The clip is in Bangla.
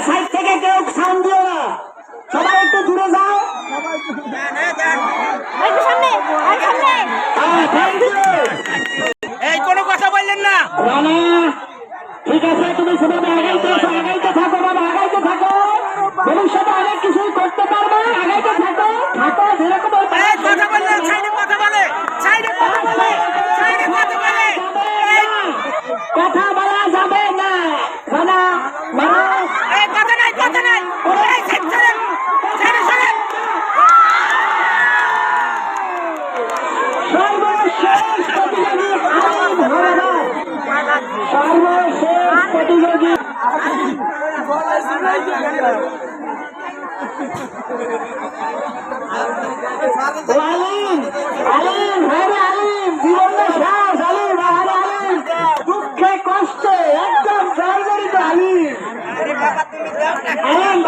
সাইড থেকে কেউ সাউন্ড দিও না, সবাই একটু দূরে যাও। এই কোনো কথা বললেন না। রানা ঠিক আছে, তুমি সেভাবে আগাইতে থাকো বাবা, আগাইতে থাকো। ভবিষ্যতে অনেক কিছুই করতে পারবে, আগাইতে থাকো থাকো যেরকম কথা বললে সাইডে কথা বলে, সাইডে কথা বলে, সাইডে কথা বলে। কথা বলা যাবে না রানা, এই কথা নাই, কথা নাই। এই সাইড সরেন, সাইডে সরেন। সর্বশেষ প্রতিযোগী আলিম হাওলাদার, সর্বশেষ প্রতিযোগী আলিম, আলিম হরে আলিম, জীবনটা শেষ আলিম, হরে আলিম, দুঃখে কষ্টে একদম জর্জরিত আলিম। আলিম